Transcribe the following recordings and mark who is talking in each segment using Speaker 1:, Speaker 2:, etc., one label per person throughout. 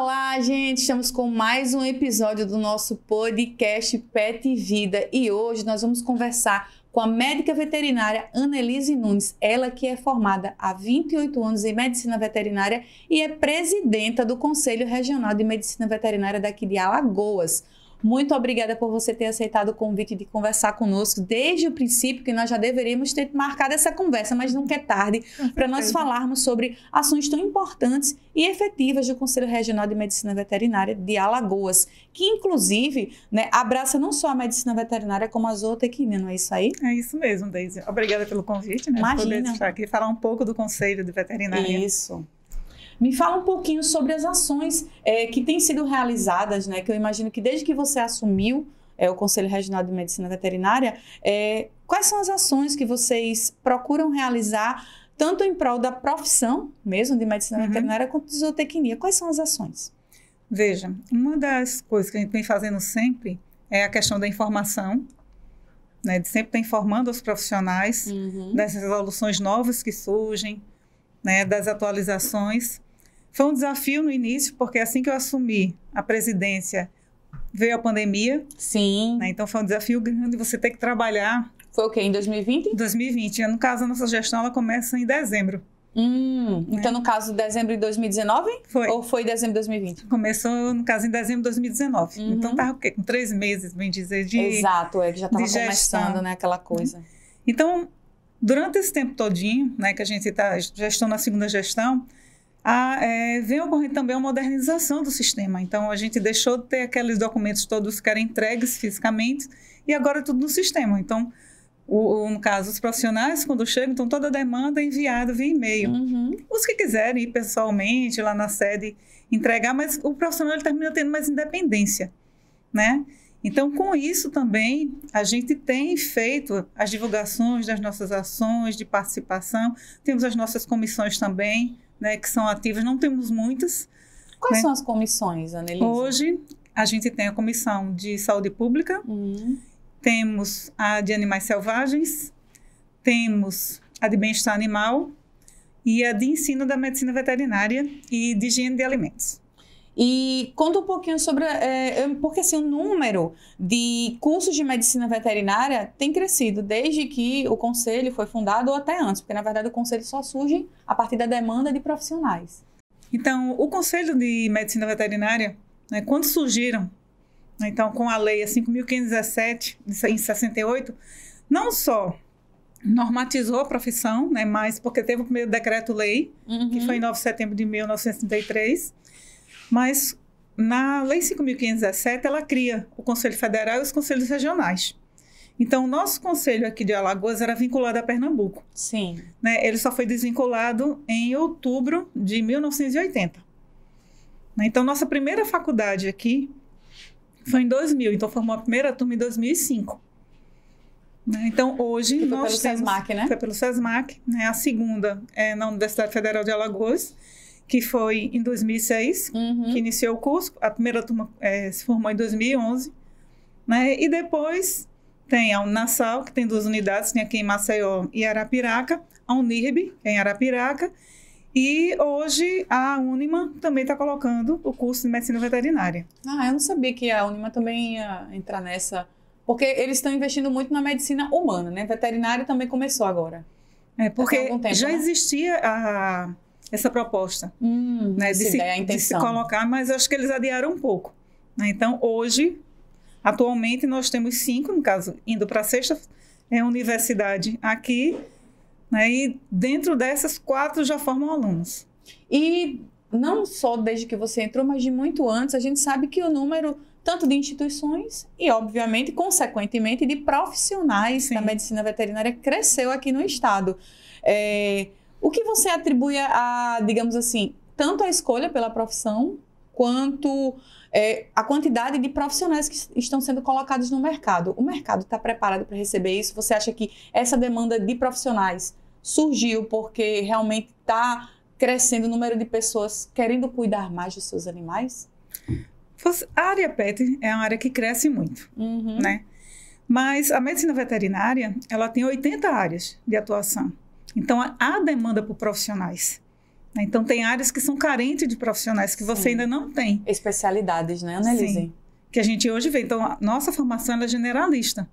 Speaker 1: Olá, gente! Estamos com mais um episódio do nosso podcast Pet Vida e hoje nós vamos conversar com a médica veterinária Annelise Nunes, ela que é formada há 28 anos em Medicina Veterinária e é presidenta do Conselho Regional de Medicina Veterinária daqui de Alagoas. Muito obrigada por você ter aceitado o convite de conversar conosco desde o princípio, que nós já deveríamos ter marcado essa conversa, mas nunca é tarde, para nós falarmos sobre ações tão importantes e efetivas do Conselho Regional de Medicina Veterinária de Alagoas, que inclusive, né, abraça não só a medicina veterinária, como a zootecnia, não é isso aí?
Speaker 2: É isso mesmo, Deise. Obrigada pelo convite, né?
Speaker 1: Imagina.
Speaker 2: Poder estar aqui e falar um pouco do Conselho de Veterinária.
Speaker 1: Isso. Me fala um pouquinho sobre as ações que têm sido realizadas, né? Que eu imagino que desde que você assumiu o Conselho Regional de Medicina Veterinária, quais são as ações que vocês procuram realizar, tanto em prol da profissão mesmo de medicina veterinária, quanto de zootecnia? Quais são as ações?
Speaker 2: Veja, uma das coisas que a gente vem fazendo sempre é a questão da informação, né? De sempre estar informando os profissionais das resoluções novas que surgem, né? Das atualizações. Foi um desafio no início, porque assim que eu assumi a presidência, veio a pandemia. Sim. Né? Então, foi um desafio grande você ter que trabalhar.
Speaker 1: Foi o quê? Em 2020?
Speaker 2: 2020. No caso, a nossa gestão ela começa em dezembro.
Speaker 1: Então, no caso, dezembro de 2019?
Speaker 2: Foi.
Speaker 1: Ou foi dezembro de 2020?
Speaker 2: Começou, no caso, em dezembro de 2019. Então, estava o quê? Com 3 meses, bem dizer, de
Speaker 1: Exato, que já estava começando, né, aquela coisa.
Speaker 2: Então, durante esse tempo todinho, né, que a gente está gestando na segunda gestão, vem ocorrendo também a modernização do sistema. Então, a gente deixou de ter aqueles documentos todos que eram entregues fisicamente e agora é tudo no sistema. Então, no caso, os profissionais, quando chegam, então toda a demanda é enviada via e-mail. Os que quiserem ir pessoalmente lá na sede entregar, mas o profissional ele termina tendo mais independência, né? Então, com isso também, a gente tem feito as divulgações das nossas ações de participação. Temos as nossas comissões também, né, que são ativas. Não temos muitas.
Speaker 1: Quais são as comissões, Annelise?
Speaker 2: Hoje, a gente tem a Comissão de Saúde Pública, temos a de Animais Selvagens, temos a de Bem-Estar Animal e a de Ensino da Medicina Veterinária e de Higiene de Alimentos.
Speaker 1: E conta um pouquinho sobre, porque assim, o número de cursos de medicina veterinária tem crescido desde que o Conselho foi fundado ou até antes, porque na verdade o Conselho só surge a partir da demanda de profissionais.
Speaker 2: Então, o Conselho de Medicina Veterinária, né, quando surgiram, então com a Lei 5.517, em 68, não só normatizou a profissão, né, mas porque teve o primeiro decreto-lei, que foi em 9 de setembro de 1933, mas na Lei 5.517, ela cria o Conselho Federal e os Conselhos Regionais. Então, o nosso Conselho aqui de Alagoas era vinculado a Pernambuco.
Speaker 1: Sim.
Speaker 2: Né? Ele só foi desvinculado em outubro de 1980. Né? Então, nossa primeira faculdade aqui foi em 2000. Então, formou a primeira turma em 2005. Né? Então, hoje nós temos...
Speaker 1: Foi pelo SESMAC, né?
Speaker 2: Foi pelo SESMAC. Né? A segunda é na Universidade Federal de Alagoas, que foi em 2006, que iniciou o curso. A primeira turma se formou em 2011. Né? E depois tem a Unassal, que tem 2 unidades, tem aqui em Maceió e Arapiraca, a Unirb, em Arapiraca, e hoje a Unima também está colocando o curso de Medicina Veterinária.
Speaker 1: Eu não sabia que a Unima também ia entrar nessa, porque eles estão investindo muito na medicina humana, né? Veterinário também começou agora.
Speaker 2: Porque
Speaker 1: tempo,
Speaker 2: já
Speaker 1: né?
Speaker 2: existia essa proposta, né, de se colocar, mas acho que eles adiaram um pouco. Né? Então, hoje, atualmente, nós temos 5, no caso, indo para a 6ª universidade aqui, né, e dentro dessas 4 já formam alunos.
Speaker 1: E não só desde que você entrou, mas de muito antes, a gente sabe que o número tanto de instituições e, obviamente, consequentemente, de profissionais da medicina veterinária cresceu aqui no estado. O que você atribui a, digamos assim, tanto a escolha pela profissão, quanto a quantidade de profissionais que estão sendo colocados no mercado? O mercado está preparado para receber isso? Você acha que essa demanda de profissionais surgiu porque realmente está crescendo o número de pessoas querendo cuidar mais dos seus animais?
Speaker 2: A área PET é uma área que cresce muito, né? Mas a medicina veterinária, ela tem 80 áreas de atuação. Então, há demanda por profissionais. Então, tem áreas que são carentes de profissionais que você ainda não tem.
Speaker 1: Especialidades, né, Annelise?
Speaker 2: Sim, que a gente hoje vê. Então, a nossa formação ela é generalista.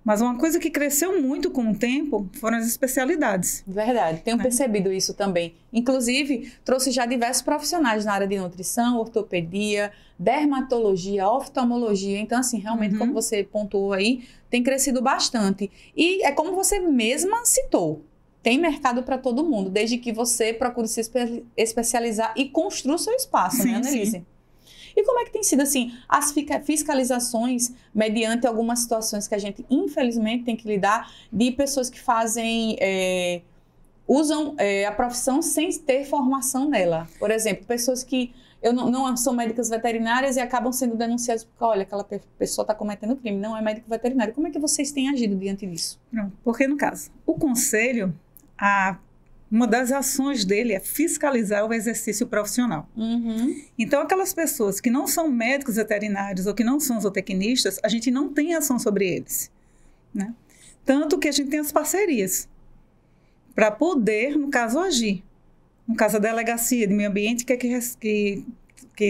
Speaker 2: Mas uma coisa que cresceu muito com o tempo foram as especialidades.
Speaker 1: Verdade, tenho percebido isso também. Inclusive, trouxe já diversos profissionais na área de nutrição, ortopedia, dermatologia, oftalmologia. Então, assim, realmente, como você pontuou aí, tem crescido bastante. E é como você mesma citou, tem mercado para todo mundo, desde que você procure se especializar e construa o seu espaço, né, Annelise? Sim. E como é que tem sido, assim, as fiscalizações mediante algumas situações que a gente, infelizmente, tem que lidar de pessoas que fazem, usam a profissão sem ter formação nela? Por exemplo, pessoas que não são médicas veterinárias e acabam sendo denunciadas porque, olha, aquela pessoa está cometendo crime, não é médico veterinário. Como é que vocês têm agido diante disso?
Speaker 2: Pronto, porque, no caso, o conselho, uma das ações dele é fiscalizar o exercício profissional. Então, aquelas pessoas que não são médicos veterinários ou que não são zootecnistas, a gente não tem ação sobre eles, né? Tanto que a gente tem as parcerias para poder, no caso, agir. No caso, a delegacia de meio ambiente, que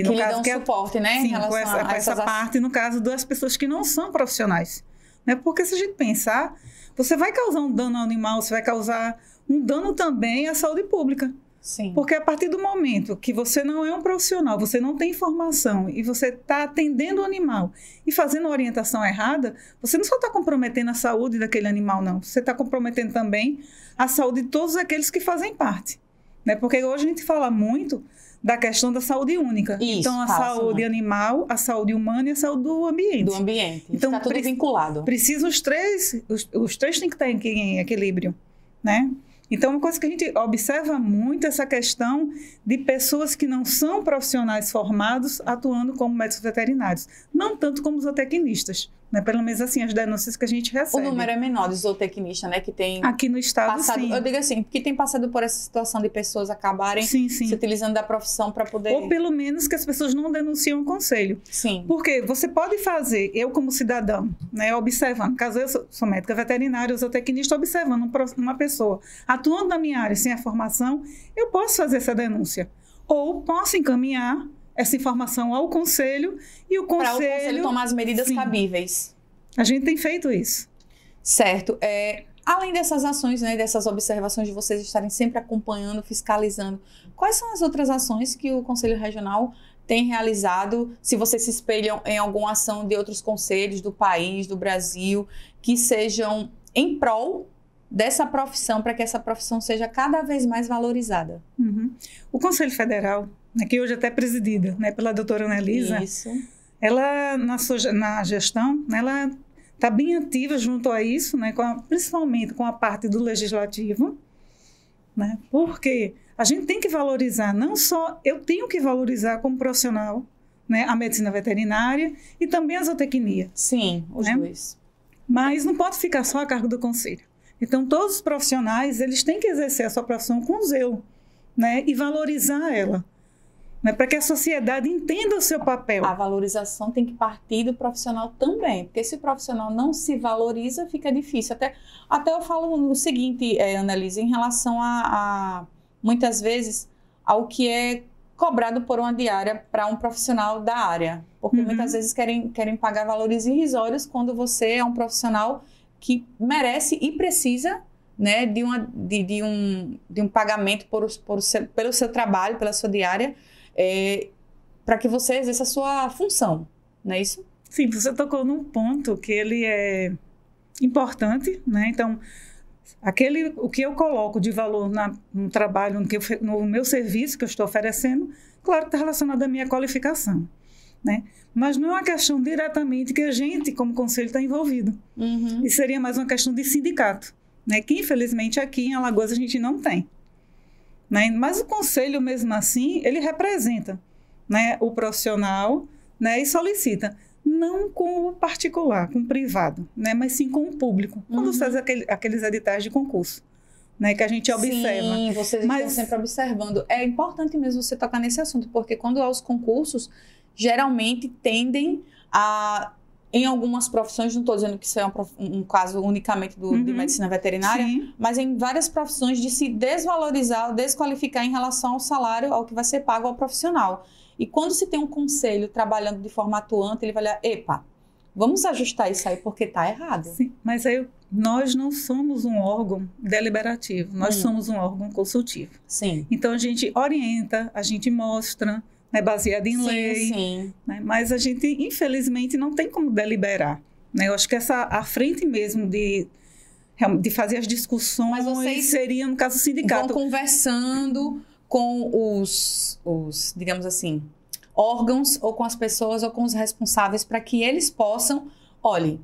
Speaker 2: no caso,
Speaker 1: dão suporte, né?
Speaker 2: Sim, com essa parte, no caso das pessoas que não são profissionais. Né? Porque se a gente pensar, você vai causar um dano ao animal, você vai causar um dano também à saúde pública.
Speaker 1: Sim.
Speaker 2: Porque a partir do momento que você não é um profissional, você não tem informação e você está atendendo o animal e fazendo a orientação errada, você não só está comprometendo a saúde daquele animal, não. Você está comprometendo também a saúde de todos aqueles que fazem parte. Né? Porque hoje a gente fala muito da questão da saúde única.
Speaker 1: Isso,
Speaker 2: então, a saúde animal, a saúde humana e a saúde do ambiente.
Speaker 1: Do ambiente.
Speaker 2: Então,
Speaker 1: está tudo vinculado.
Speaker 2: Precisa os três têm que estar em equilíbrio, né? Então, uma coisa que a gente observa muito é essa questão de pessoas que não são profissionais formados atuando como médicos veterinários. Não tanto como zootecnistas, né? Pelo menos assim, as denúncias que a gente recebe.
Speaker 1: O número é menor de zootecnista, né? Que tem
Speaker 2: aqui no estado,
Speaker 1: passado,
Speaker 2: sim.
Speaker 1: Eu digo assim, que tem passado por essa situação de pessoas acabarem se utilizando da profissão para poder...
Speaker 2: Ou pelo menos que as pessoas não denunciam o conselho.
Speaker 1: Sim.
Speaker 2: Porque você pode fazer, eu como cidadão, né, observando, caso eu sou médica veterinária, zootecnista, observando uma pessoa atuando na minha área sem a formação, eu posso fazer essa denúncia. Ou posso encaminhar essa informação ao conselho e o conselho...
Speaker 1: Para o conselho tomar as medidas cabíveis.
Speaker 2: A gente tem feito isso.
Speaker 1: Certo. Além dessas ações, né, dessas observações de vocês estarem sempre acompanhando, fiscalizando, quais são as outras ações que o Conselho Regional tem realizado, se vocês se espelham em alguma ação de outros conselhos do país, do Brasil, que sejam em prol dessa profissão, para que essa profissão seja cada vez mais valorizada?
Speaker 2: O Conselho Federal, né, que hoje até é presidida, né, pela doutora Annelisa, ela, na gestão, né, ela está bem ativa junto a isso, né, principalmente com a parte do legislativo, né, porque a gente tem que valorizar, não só eu tenho que valorizar como profissional, né, a medicina veterinária e também a zootecnia.
Speaker 1: Sim, os dois.
Speaker 2: Mas não pode ficar só a cargo do conselho. Então, todos os profissionais, eles têm que exercer a sua profissão com zelo, né, e valorizar ela, né, para que a sociedade entenda o seu papel.
Speaker 1: A valorização tem que partir do profissional também, porque se o profissional não se valoriza, fica difícil. Até eu falo o seguinte, Annelise, em relação a muitas vezes, ao que é cobrado por uma diária para um profissional da área. Porque muitas vezes querem pagar valores irrisórios quando você é um profissional que merece e precisa, né, de um pagamento pelo seu trabalho, pela sua diária, para que você exerça a sua função, não é isso?
Speaker 2: Sim, você tocou num ponto que ele é importante, né? Então, o que eu coloco de valor no trabalho, no meu serviço que eu estou oferecendo, claro que está relacionado à minha qualificação, né? Mas não é uma questão diretamente que a gente, como conselho, está envolvido. E seria mais uma questão de sindicato, né? Que, infelizmente, aqui em Alagoas a gente não tem. Né? Mas o conselho, mesmo assim, ele representa, né, o profissional, né, e solicita, não com o particular, com o privado, né, mas sim com o público, quando faz aqueles editais de concurso, né, que a gente observa.
Speaker 1: Sim, vocês estão sempre observando. É importante mesmo você tocar nesse assunto, porque quando há os concursos, geralmente tendem a em algumas profissões, não estou dizendo que isso é um caso unicamente de medicina veterinária,
Speaker 2: Sim.
Speaker 1: mas em várias profissões de se desvalorizar ou desqualificar em relação ao salário, ao que vai ser pago ao profissional. E quando se tem um conselho trabalhando de forma atuante, ele vai olhar, epa, vamos ajustar isso aí porque está errado.
Speaker 2: Sim, mas aí nós não somos um órgão deliberativo, nós somos um órgão consultivo.
Speaker 1: Sim.
Speaker 2: Então a gente orienta, a gente mostra, né, baseado em lei,
Speaker 1: Sim.
Speaker 2: né, mas a gente, infelizmente, não tem como deliberar. Né? Eu acho que à frente mesmo de fazer as discussões
Speaker 1: Mas vocês
Speaker 2: seria, no caso, o sindicato.
Speaker 1: Vão conversando com os, digamos assim, órgãos ou com as pessoas ou com os responsáveis para que eles possam, olhe,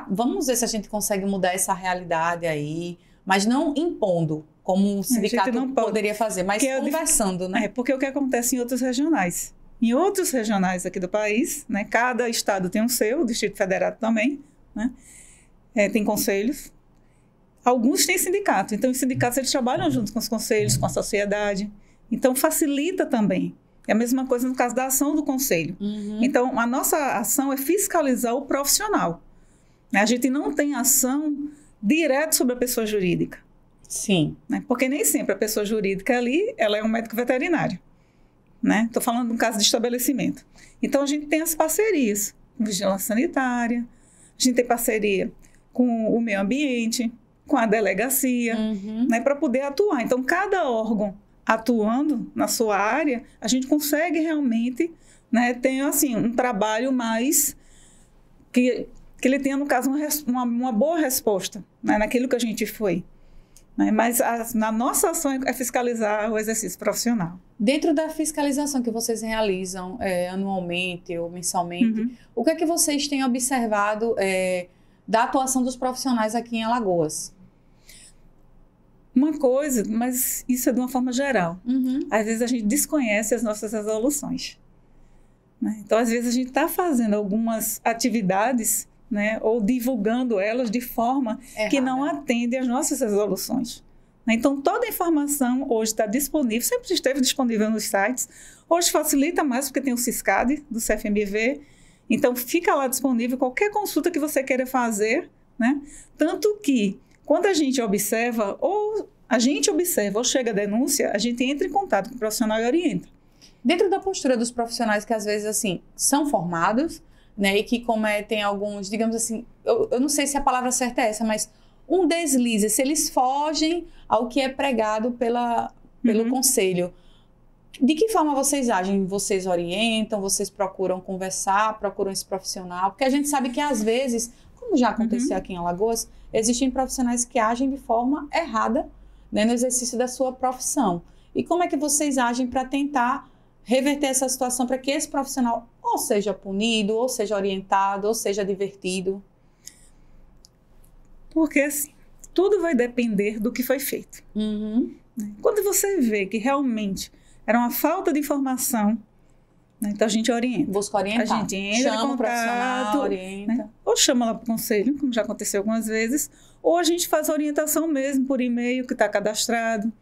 Speaker 1: vamos ver se a gente consegue mudar essa realidade aí, mas não impondo, como o sindicato não poderia fazer, mas conversando, né?
Speaker 2: Porque o que acontece em outros regionais. Em outros regionais aqui do país, né, cada estado tem o seu, o Distrito Federal também, né, tem conselhos. Alguns têm sindicato, então os sindicatos eles trabalham junto com os conselhos, com a sociedade, então facilita também. É a mesma coisa no caso da ação do conselho. Então, a nossa ação é fiscalizar o profissional. A gente não tem ação direta sobre a pessoa jurídica.
Speaker 1: Sim.
Speaker 2: Né? Porque nem sempre a pessoa jurídica ali, ela é um médico veterinário. Né? Estou falando de um caso de estabelecimento. Então, a gente tem as parcerias com vigilância sanitária, a gente tem parceria com o meio ambiente, com a delegacia, né? Para poder atuar. Então, cada órgão atuando na sua área, a gente consegue realmente, né, ter assim, um trabalho mais que ele tenha, no caso, uma boa resposta, né, naquilo que a gente foi. Né? Mas na nossa ação é fiscalizar o exercício profissional.
Speaker 1: Dentro da fiscalização que vocês realizam anualmente ou mensalmente, o que é que vocês têm observado da atuação dos profissionais aqui em Alagoas?
Speaker 2: Uma coisa, mas isso é de uma forma geral. Às vezes a gente desconhece as nossas resoluções. Né? Então, às vezes a gente está fazendo algumas atividades, né, ou divulgando elas de forma que não atende às nossas resoluções. Então, toda a informação hoje está disponível, sempre esteve disponível nos sites. Hoje facilita mais porque tem o CISCAD do CFMV. Então, fica lá disponível qualquer consulta que você queira fazer. Né? Tanto que, quando a gente observa ou chega a denúncia, a gente entra em contato com o profissional e orienta.
Speaker 1: Dentro da postura dos profissionais que às vezes assim são formados, né, e que cometem alguns, digamos assim, eu não sei se a palavra certa é essa, mas um deslize, se eles fogem ao que é pregado pelo conselho. De que forma vocês agem? Vocês orientam, vocês procuram conversar, procuram esse profissional? Porque a gente sabe que às vezes, como já aconteceu aqui em Alagoas, existem profissionais que agem de forma errada, né, no exercício da sua profissão. E como é que vocês agem para tentar reverter essa situação para que esse profissional ou seja punido, ou seja orientado, ou seja divertido?
Speaker 2: Porque assim, tudo vai depender do que foi feito. Quando você vê que realmente era uma falta de informação, né, então a gente orienta.
Speaker 1: Busca orientar.
Speaker 2: A gente entra
Speaker 1: chama
Speaker 2: em contato,
Speaker 1: o profissional, orienta.
Speaker 2: Né, ou chama lá para o conselho, como já aconteceu algumas vezes, ou a gente faz a orientação mesmo por e-mail que está cadastrado,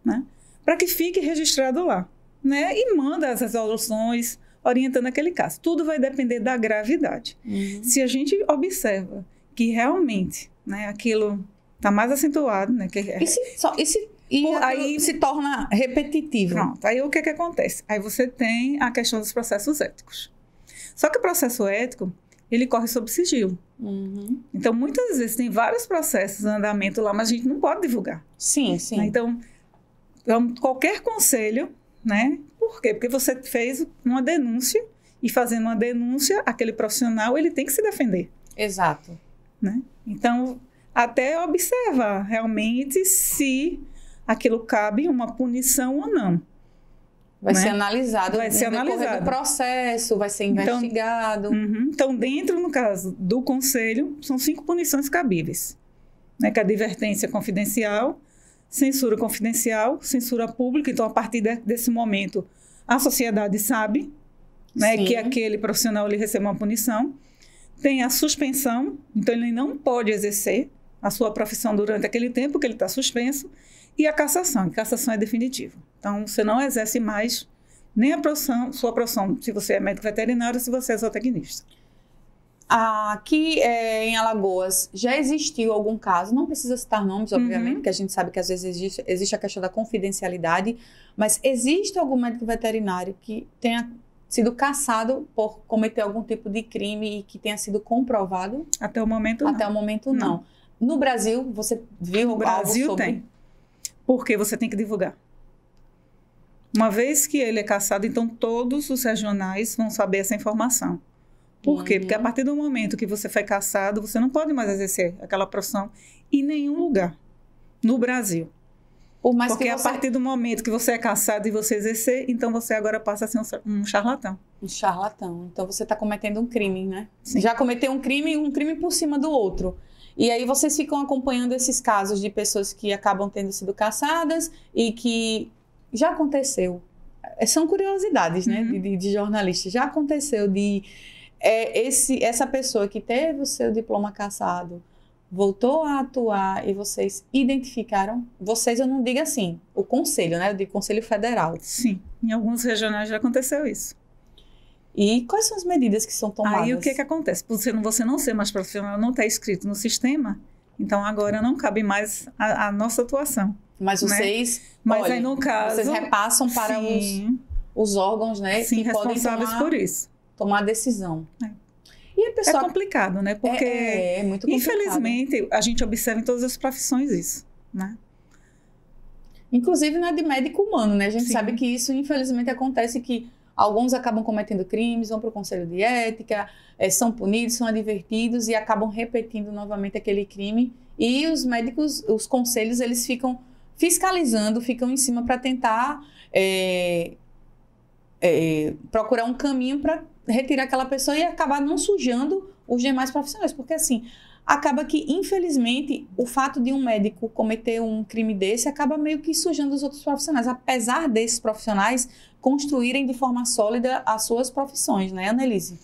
Speaker 2: né, para que fique registrado lá. Né, e manda as resoluções orientando aquele caso. Tudo vai depender da gravidade. Se a gente observa que realmente, né, aquilo está mais acentuado, né,
Speaker 1: aí se torna repetitivo.
Speaker 2: Pronto, aí o que acontece? Aí você tem a questão dos processos éticos. Só que o processo ético, ele corre sob sigilo. Então, muitas vezes tem vários processos em andamento lá, mas a gente não pode divulgar.
Speaker 1: Sim, sim.
Speaker 2: Né? Então, qualquer conselho, né? Por quê? Porque você fez uma denúncia e fazendo uma denúncia, aquele profissional, ele tem que se defender.
Speaker 1: Exato.
Speaker 2: Né? Então, até observar realmente se aquilo cabe uma punição ou não.
Speaker 1: Vai ser analisado.
Speaker 2: Vai ser analisado.
Speaker 1: Do processo, vai ser investigado.
Speaker 2: Então, dentro, no caso do conselho, são 5 punições cabíveis. Né? Que é a advertência confidencial, censura confidencial, censura pública. Então, a partir desse momento, a sociedade sabe, né, que aquele profissional ele recebe uma punição. Tem a suspensão, então ele não pode exercer a sua profissão durante aquele tempo que ele está suspenso. E a cassação. A cassação é definitiva. Então, você não exerce mais nem a sua profissão, se você é médico veterinário, se você é zootecnista.
Speaker 1: Aqui em Alagoas, já existiu algum caso, não precisa citar nomes, obviamente, porque a gente sabe que às vezes existe a questão da confidencialidade, mas existe algum médico veterinário que tenha sido cassado por cometer algum tipo de crime e que tenha sido comprovado?
Speaker 2: Até o momento, não.
Speaker 1: Até o momento, não. No Brasil, você viu algo sobre...
Speaker 2: No Brasil tem, porque você tem que divulgar. Uma vez que ele é cassado, então todos os regionais vão saber essa informação. Por quê? Porque a partir do momento que você foi cassado, você não pode mais exercer aquela profissão em nenhum lugar no Brasil. Porque a partir do momento que você é cassado e você exercer, então você agora passa a ser um charlatão.
Speaker 1: Um charlatão. Então você está cometendo um crime, né?
Speaker 2: Sim.
Speaker 1: Já cometeu um crime por cima do outro. E aí vocês ficam acompanhando esses casos de pessoas que acabam tendo sido caçadas e que já aconteceu. São curiosidades, né, de jornalista. Já aconteceu de essa pessoa que teve o seu diploma cassado voltou a atuar e vocês identificaram, vocês eu não digo assim, o conselho, né, eu digo Conselho Federal.
Speaker 2: Sim, em alguns regionais já aconteceu isso.
Speaker 1: E quais são as medidas que são tomadas?
Speaker 2: Aí o que acontece? Por você não ser mais profissional, não está inscrito no sistema, então agora não cabe mais a nossa atuação.
Speaker 1: Mas vocês,
Speaker 2: né? Mas aí no caso,
Speaker 1: vocês repassam para os órgãos, né,
Speaker 2: sim,
Speaker 1: que
Speaker 2: responsáveis
Speaker 1: podem
Speaker 2: por isso.
Speaker 1: Tomar decisão.
Speaker 2: E a pessoa... É complicado, né? Porque,
Speaker 1: é muito complicado.
Speaker 2: Infelizmente, a gente observa em todas as profissões isso, né?
Speaker 1: Inclusive na de médico humano, né? A gente sabe que isso, infelizmente, acontece que alguns acabam cometendo crimes, vão para o conselho de ética, são punidos, são advertidos e acabam repetindo novamente aquele crime. E os médicos, os conselhos, eles ficam fiscalizando, ficam em cima para tentar procurar um caminho para retirar aquela pessoa e acabar não sujando os demais profissionais. Porque, assim, acaba que, infelizmente, o fato de um médico cometer um crime desse acaba meio que sujando os outros profissionais, apesar desses profissionais construírem de forma sólida as suas profissões, né, Annelise?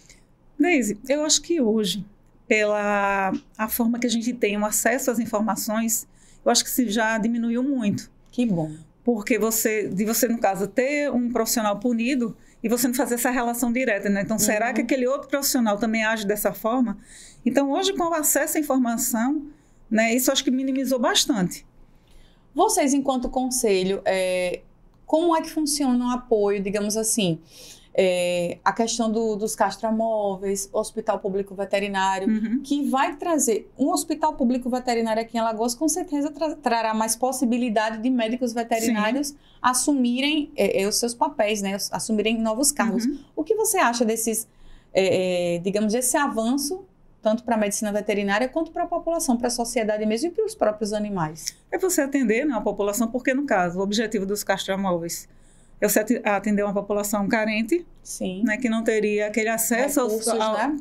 Speaker 2: Neise, eu acho que hoje, pela a forma que a gente tem o acesso às informações, eu acho que se já diminuiu muito.
Speaker 1: Que bom.
Speaker 2: Porque você, no caso, ter um profissional punido e você não fazer essa relação direta, né? Então, será que aquele outro profissional também age dessa forma? Então, hoje, com o acesso à informação, né, isso acho que minimizou bastante.
Speaker 1: Vocês, enquanto conselho, como é que funciona o apoio, digamos assim, a questão dos castramóveis, hospital público veterinário, que vai trazer um hospital público veterinário aqui em Alagoas, com certeza trará mais possibilidade de médicos veterinários assumirem os seus papéis, né, assumirem novos cargos. O que você acha desses, digamos, desse avanço, tanto para a medicina veterinária quanto para a população, para a sociedade mesmo e para os próprios animais? É
Speaker 2: você atender, né, a população, porque no caso, o objetivo dos castramóveis é você atender uma população carente, né, que não teria aquele acesso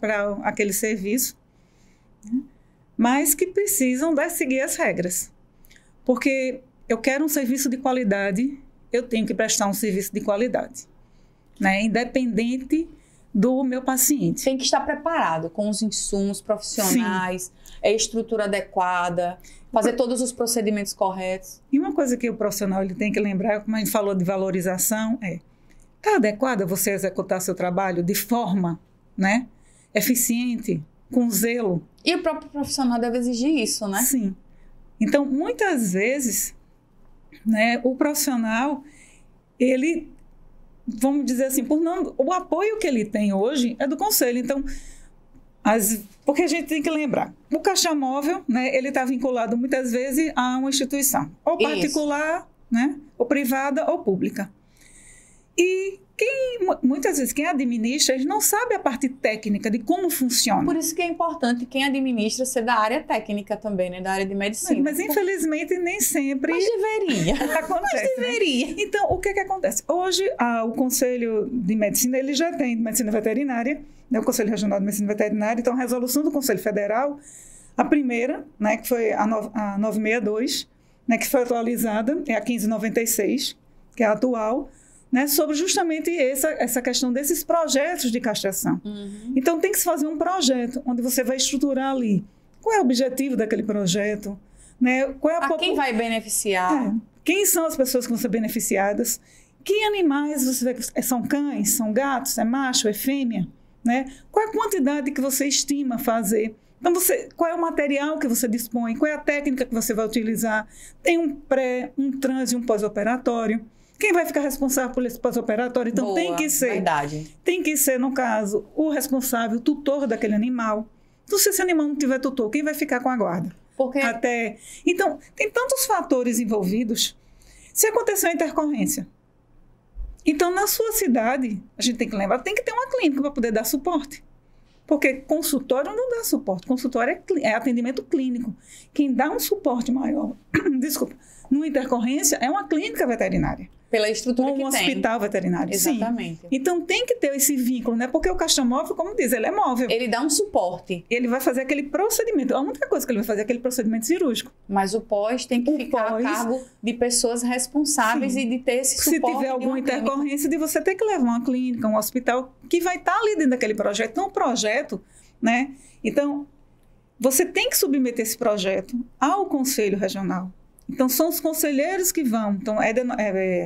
Speaker 2: para aquele serviço, né, mas que precisam seguir as regras. Porque eu quero um serviço de qualidade, eu tenho que prestar um serviço de qualidade, né, independente do meu paciente.
Speaker 1: Tem que estar preparado com os insumos profissionais, estrutura adequada, fazer todos os procedimentos corretos.
Speaker 2: E uma coisa que o profissional ele tem que lembrar, como a gente falou de valorização, está adequado a você executar seu trabalho de forma, né, eficiente, com zelo.
Speaker 1: E o próprio profissional deve exigir isso, né?
Speaker 2: Sim. Então, muitas vezes, né, o profissional, ele, vamos dizer assim, o apoio que ele tem hoje é do conselho. Então, porque a gente tem que lembrar, o castramóvel, né, ele está vinculado muitas vezes a uma instituição, ou particular, né, ou privada ou pública. E muitas vezes quem administra, eles não sabe a parte técnica de como funciona.
Speaker 1: Por isso que é importante quem administra ser da área técnica também, né, da área de medicina.
Speaker 2: Mas infelizmente nem sempre...
Speaker 1: Mas deveria.
Speaker 2: Acontece,
Speaker 1: mas deveria.
Speaker 2: Né? Então, o que acontece? Hoje, o Conselho de Medicina, ele já tem Medicina Veterinária, né, o Conselho Regional de Medicina Veterinária, então a resolução do Conselho Federal, a primeira, né, que foi a 962, né, que foi atualizada, é a 1596, que é a atual, né, sobre justamente essa questão desses projetos de castração. Então, tem que se fazer um projeto onde você vai estruturar ali qual é o objetivo daquele projeto, né,
Speaker 1: quem vai beneficiar.
Speaker 2: Quem são as pessoas que vão ser beneficiadas, que animais você vai, são cães, são gatos, é macho, é fêmea, né? Qual é a quantidade que você estima fazer? Então, qual é o material que você dispõe? Qual é a técnica que você vai utilizar? Tem um pré, um trans e um pós-operatório. Quem vai ficar responsável por esse pós-operatório? Então, tem que ser, no caso, o responsável, o tutor daquele animal. Então, se esse animal não tiver tutor, quem vai ficar com a guarda? Então, tem tantos fatores envolvidos. Se acontecer uma intercorrência, então, na sua cidade, a gente tem que lembrar, tem que ter uma clínica para poder dar suporte. Porque consultório não dá suporte. Consultório é atendimento clínico. Quem dá um suporte maior, numa intercorrência, é uma clínica veterinária.
Speaker 1: Pela estrutura que tem.
Speaker 2: Um hospital veterinário.
Speaker 1: Exatamente.
Speaker 2: Sim. Então, tem que ter esse vínculo, né? Porque o castramóvel, como diz, ele é móvel.
Speaker 1: Ele dá um suporte.
Speaker 2: Ele vai fazer aquele procedimento. A única coisa que ele vai fazer é aquele procedimento cirúrgico.
Speaker 1: Mas o pós tem que ficar a cargo de pessoas responsáveis e de ter esse suporte.
Speaker 2: Se tiver alguma intercorrência, de você ter que levar uma clínica, um hospital, que vai estar ali dentro daquele projeto. Então, o projeto, né? Então, você tem que submeter esse projeto ao Conselho Regional. Então, são os conselheiros que vão. Então, é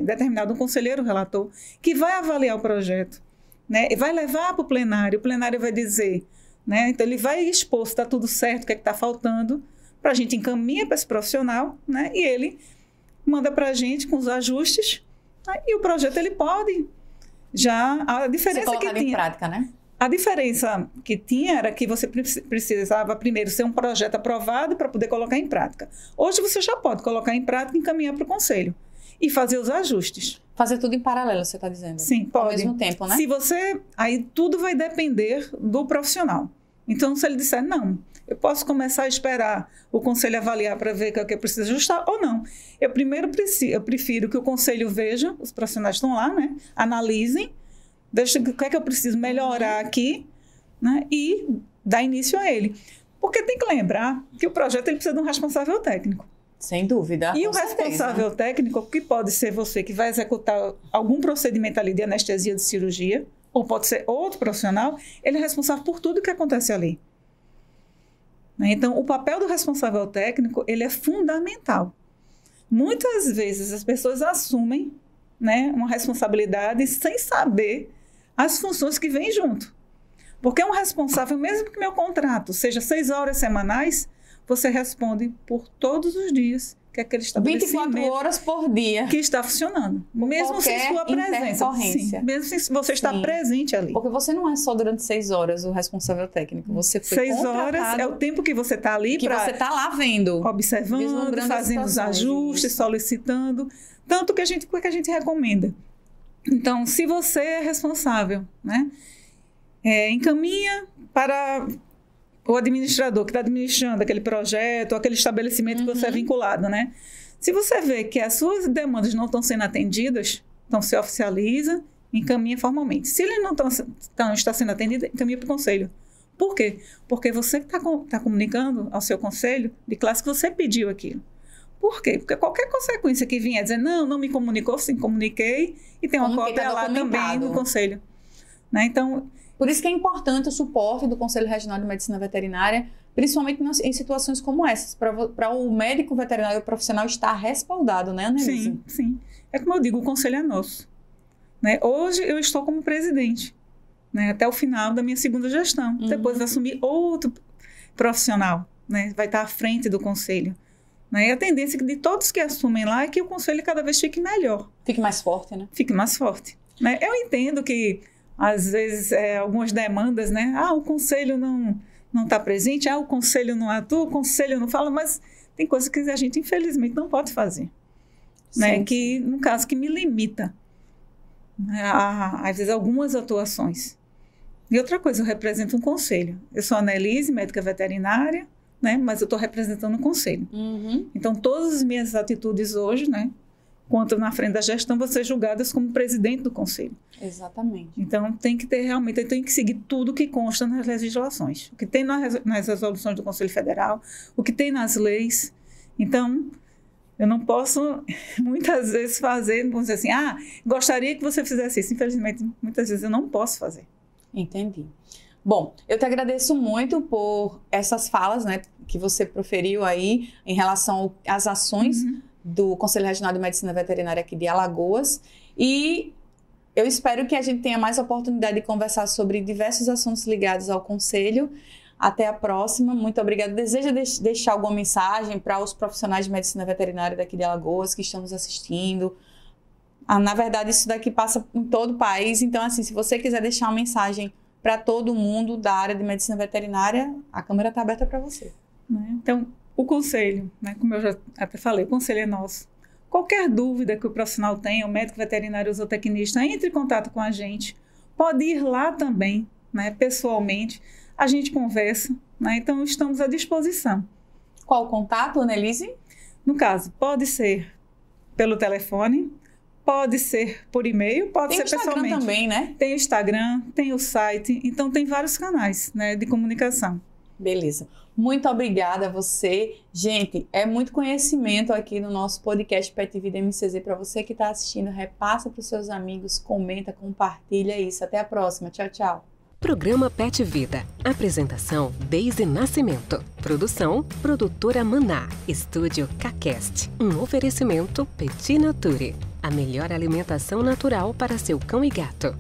Speaker 2: determinado um conselheiro relator que vai avaliar o projeto, né? E vai levar para o plenário. O plenário vai dizer, né? Então, ele vai expor se está tudo certo, o que é que está faltando, para a gente encaminhar para esse profissional, né? E ele manda para a gente com os ajustes, né? E o projeto, ele pode já... A diferença
Speaker 1: que tinha... em prática, né?
Speaker 2: A diferença que tinha era que você precisava primeiro ser um projeto aprovado para poder colocar em prática. Hoje você já pode colocar em prática e encaminhar para o conselho e fazer os ajustes.
Speaker 1: Fazer tudo em paralelo, você está dizendo?
Speaker 2: Sim, pode.
Speaker 1: Ao mesmo tempo, né?
Speaker 2: Aí tudo vai depender do profissional. Então, se ele disser, não, eu posso começar a esperar o conselho avaliar para ver o que eu preciso ajustar ou não. Eu prefiro que o conselho veja, os profissionais estão lá, né? Analisem, deixa o que é que eu preciso melhorar aqui, né? E dar início a ele. Porque tem que lembrar que o projeto ele precisa de um responsável técnico.
Speaker 1: Sem dúvida.
Speaker 2: E o responsável técnico, que pode ser você que vai executar algum procedimento ali de anestesia de cirurgia, ou pode ser outro profissional, ele é responsável por tudo que acontece ali. Então, o papel do responsável técnico, ele é fundamental. Muitas vezes as pessoas assumem, né, uma responsabilidade sem saber as funções que vêm junto. Porque um responsável, mesmo que meu contrato seja 6 horas semanais, você responde por todos os dias que aquele estabelecimento
Speaker 1: 24 horas por dia
Speaker 2: que está funcionando. Mesmo sem sua presença. Sim, mesmo se você está presente ali.
Speaker 1: Porque você não é só durante 6 horas o responsável técnico. Você foi
Speaker 2: 6 horas é o tempo que você está ali
Speaker 1: que você está lá vendo.
Speaker 2: Observando, fazendo os ajustes, solicitando. Tanto que o que a gente recomenda. Então, se você é responsável, né, encaminha para o administrador que está administrando aquele projeto, aquele estabelecimento que você é vinculado, né? Se você vê que as suas demandas não estão sendo atendidas, então se oficializa, encaminha formalmente. Se ele não está sendo atendido, encaminha para o conselho. Por quê? Porque você está comunicando ao seu conselho de classe que você pediu aquilo. Por quê? Porque qualquer consequência que vier dizer, não me comunicou, sim, comuniquei, e tem uma cópia lá também no conselho. Né? Então,
Speaker 1: por isso que é importante o suporte do Conselho Regional de Medicina Veterinária, principalmente em situações como essas, para o médico veterinário profissional estar respaldado, né, Annelise?
Speaker 2: Sim, sim. É como eu digo, o conselho é nosso. Né? Hoje eu estou como presidente, né, até o final da minha segunda gestão. Depois vai assumir outro profissional, né, vai estar à frente do conselho. Né? E a tendência de todos que assumem lá é que o conselho cada vez fique melhor.
Speaker 1: Fique mais forte, né?
Speaker 2: Fique mais forte. Né? Eu entendo que às vezes, algumas demandas, né? O conselho não está presente, o conselho não atua, o conselho não fala, mas tem coisas que a gente, infelizmente, não pode fazer. Sim, né? Sim. Que, no caso, que me limita, né? Às vezes, algumas atuações. E outra coisa, eu represento um conselho. Eu sou Annelise, médica veterinária, né? Mas eu estou representando um conselho. Então, todas as minhas atitudes hoje, né? Quanto na frente da gestão, vão ser julgadas como presidente do conselho.
Speaker 1: Exatamente.
Speaker 2: Então, tem que ter realmente, tem que seguir tudo que consta nas legislações. O que tem nas resoluções do Conselho Federal, o que tem nas leis. Então, eu não posso, muitas vezes, fazer, vamos dizer assim, gostaria que você fizesse isso. Infelizmente, muitas vezes eu não posso fazer.
Speaker 1: Entendi. Bom, eu te agradeço muito por essas falas, né, que você proferiu aí em relação às ações do Conselho Regional de Medicina Veterinária aqui de Alagoas, e Eu espero que a gente tenha mais oportunidade de conversar sobre diversos assuntos ligados ao Conselho. Até a próxima. Muito obrigada. Deseja deixar alguma mensagem para os profissionais de medicina veterinária daqui de Alagoas que estão nos assistindo? Na verdade, isso daqui passa em todo o país. Então, assim, se você quiser deixar uma mensagem para todo mundo da área de medicina veterinária, a câmera está aberta para você.
Speaker 2: Então, o conselho, né, como eu já até falei, o conselho é nosso. Qualquer dúvida que o profissional tenha, o médico veterinário ou zootecnista, entre em contato com a gente. Pode ir lá também, né, pessoalmente. A gente conversa, né, então estamos à disposição.
Speaker 1: Qual o contato, Annelise?
Speaker 2: No caso, pode ser pelo telefone, pode ser por e-mail, pode ser pessoalmente.
Speaker 1: Tem o Instagram também, né?
Speaker 2: Tem o Instagram, tem o site, então tem vários canais, né, de comunicação.
Speaker 1: Beleza. Muito obrigada a você. Gente, é muito conhecimento aqui no nosso podcast Pet Vida MCZ. Para você que está assistindo, repassa para os seus amigos, comenta, compartilha isso. Até a próxima. Tchau, tchau.
Speaker 3: Programa Pet Vida. Apresentação Deise Nascimento. Produção Produtora Maná. Estúdio Cacast. Um oferecimento Petit Nature. A melhor alimentação natural para seu cão e gato.